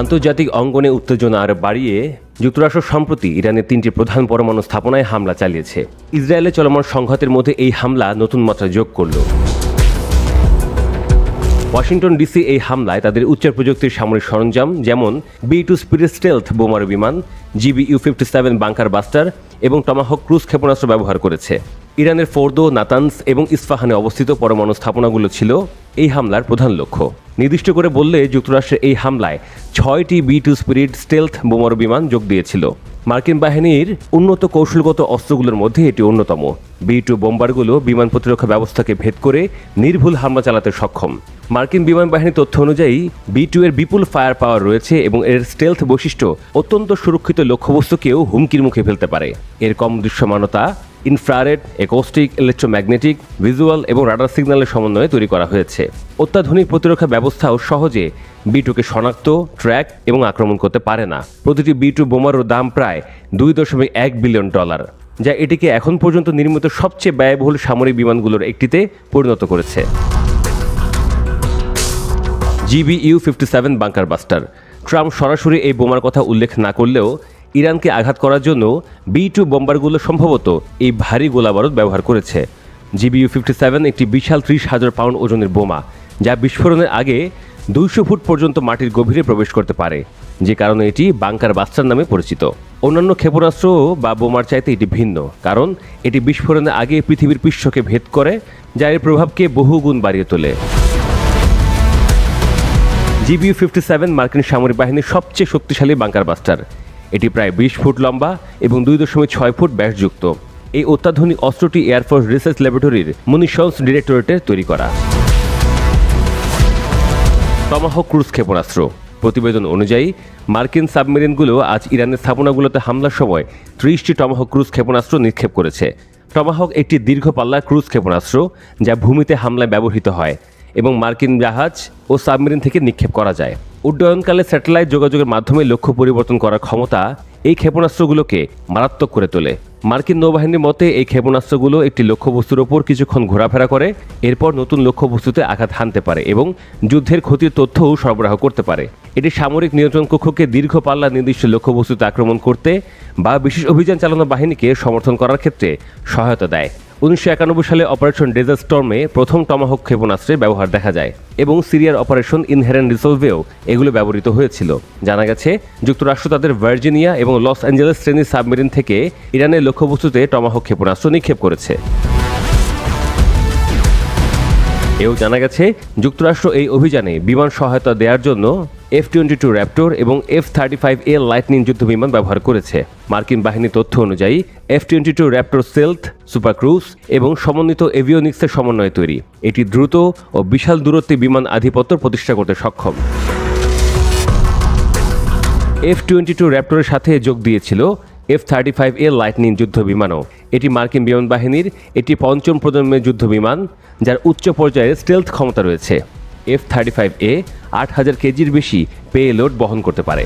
আন্তর্জাতিক অঙ্গনে উত্তেজনা আরও বাড়িয়ে যুক্তরাষ্ট্র সম্প্রতি ইরানের 3টি প্রধান পরমাণু স্থাপনায় হামলা চালিয়েছে। ইসরায়েলে চলমান সংঘাতের মধ্যে এই হামলা নতুন মাত্রা যোগ করল। ওয়াশিংটন ডিসি এই হামলায় তাদের উচ্চ প্রযুক্তির সামরিক সরঞ্জাম যেমন B-2 স্পিরিট স্টেলথ বোমারু বিমান, GBU-57 বাংকার বাস্টার এবং টমাহক ক্রুজ ক্ষেপণাস্ত্র ব্যবহার করেছে। ইরানের ফোর্দো, নাতানস এবং ইস্পাহানে অবস্থিত পরমাণু স্থাপনাগুলো ছিল এই হামলার প্রধান লক্ষ্য। নির্দিষ্ট করে বললে যুক্তরাষ্ট্রের এই হামলায় 6টি B-2 স্পিরিট স্টেলথ বোমারু বিমান যোগ দিয়েছিল। মার্কিন বাহিনীর উন্নত কৌশলগত অস্ত্রগুলোর মধ্যে এটি অন্যতম। B-2 বোম্বারগুলো বিমান প্রতিরক্ষা ব্যবস্থাকে ভেদ করে নির্ভুল হামলা চালাতে সক্ষম। মার্কিন বিমান বাহিনীর তথ্য অনুযায়ী B-2 এর বিপুল ফায়ার পাওয়ার রয়েছে এবং এর স্টেলথ বৈশিষ্ট্য অত্যন্ত সুরক্ষিত লক্ষ্যবস্তুকেও হুমকির মুখে ফেলতে পারে। এর কম দৃশ্যমানতা ইনফ্রারেড, একোস্টিক, ইলেকট্রোম্যাগনেটিক, ভিজুয়াল এবং রাডার সিগন্যালের সমন্বয়ে তৈরি করা হয়েছে। অত্যাধুনিক প্রতিরক্ষা ব্যবস্থাও সহজে B-2কে শনাক্ত, ট্র্যাক এবং আক্রমণ করতে পারে না। প্রতিটি B-2 বোমারুর দাম প্রায় $2.1 বিলিয়ন, যা এটিকে এখন পর্যন্ত নির্মিত সবচেয়ে ব্যয়বহুল সামরিক বিমানগুলোর একটিতে পরিণত করেছে। GBU-57 bunker buster. ট্রাম্প সরাসরি এই বোমার কথা উল্লেখ না করলেও ইরানকে আঘাত করার জন্য B-2 বোম্বারগুলো সম্ভবত এই ভারী গোলাবারুদ ব্যবহার করেছে। GBU-57 একটি বিশাল 30,000 পাউন্ড ওজনের বোমা, যা বিস্ফোরণের আগে 200 ফুট পর্যন্ত মাটির গভীরে প্রবেশ করতে পারে, যে কারণে এটি বাংকার বাস্টার নামে পরিচিত। অন্যান্য ক্ষেপণাস্ত্র বা বোমার চাইতে এটি ভিন্ন, কারণ এটি বিস্ফোরণের আগে পৃথিবীর পৃষ্ঠকে ভেদ করে, যা এর প্রভাবকে বহুগুণ বাড়িয়ে তোলে। GBU-57 মার্কিন সামরিক বাহিনীর সবচেয়ে শক্তিশালী বাংকার বাস্টার। এটি প্রায় 20 ফুট লম্বা এবং 2.6 ফুট ব্যাসযুক্ত। এই অত্যাধুনিক অস্ত্রটি এয়ারফোর্স রিসার্চ ল্যাবরেটরির মুনিশনস ডিরেক্টরেটে তৈরি করা। টমাহক ক্রুজ ক্ষেপণাস্ত্র। প্রতিবেদন অনুযায়ী মার্কিন সাবমেরিনগুলো আজ ইরানের স্থাপনাগুলোতে হামলার সময় 30টি টমাহক ক্রুজ ক্ষেপণাস্ত্র নিক্ষেপ করেছে। টমাহক একটি দীর্ঘ পাল্লার ক্রুজ ক্ষেপণাস্ত্র যা ভূমিতে হামলায় ব্যবহৃত হয় এবং মার্কিন জাহাজ ও সাবমেরিন থেকে নিক্ষেপ করা যায়। উড্ডয়নকালে স্যাটেলাইট যোগাযোগের মাধ্যমে লক্ষ্য পরিবর্তন করার ক্ষমতা এই ক্ষেপণাস্ত্রগুলোকে মারাত্মক করে তোলে। মার্কিন নৌবাহিনীর মতে এই ক্ষেপণাস্ত্রগুলো একটি লক্ষ্যবস্তুর ওপর কিছুক্ষণ ঘোরাফেরা করে, এরপর নতুন লক্ষ্যবস্তুতে আঘাত হানতে পারে এবং যুদ্ধের ক্ষতির তথ্যও সরবরাহ করতে পারে। এটি সামরিক নিয়ন্ত্রণ কক্ষকে দীর্ঘ পাল্লা নির্দিষ্ট লক্ষ্যবস্তুতে আক্রমণ করতে বা বিশেষ অভিযান চালানো বাহিনীকে সমর্থন করার ক্ষেত্রে সহায়তা দেয়। 1991 সালে অপারেশন ডেজার্ট স্টর্মে প্রথম টমাহক ক্ষেপণাস্ত্রের ব্যবহার দেখা যায় এবং সিরিয়ার অপারেশন ইনহেরেন্ট রিসলভেও এগুলো ব্যবহৃত হয়েছিল। জানা গেছে যুক্তরাষ্ট্র তাদের ভার্জিনিয়া এবং লস অ্যাঞ্জেলেস শ্রেণীর সাবমেরিন থেকে ইরানের লক্ষ্যবস্তুতে টমাহক ক্ষেপণাস্ত্র নিক্ষেপ করেছে। এও জানা গেছে যুক্তরাষ্ট্র এই অভিযানে বিমান সহায়তা দেওয়ার জন্য F-22 র্যাপটর এবং F-35A লাইটনিং যুদ্ধবিমান ব্যবহার করেছে। মার্কিন বাহিনীর তথ্য অনুযায়ী F-22 Raptor stealth, super cruise এবং সমন্বিত এভিওনিক্সের সমন্বয়ে তৈরি। এটি দ্রুত ও বিশাল দূরত্বে বিমান আধিপত্য প্রতিষ্ঠা করতে সক্ষম। F-22 র্যাপটরের সাথে যোগ দিয়েছিল F-35A লাইটনিং যুদ্ধ বিমানও। এটি মার্কিন বিমান বাহিনীর এটি পঞ্চম প্রজন্মের যুদ্ধ বিমান, যার উচ্চ পর্যায়ের স্টেলথ ক্ষমতা রয়েছে। F-35A 8,000 কেজির বেশি পেলোড বহন করতে পারে।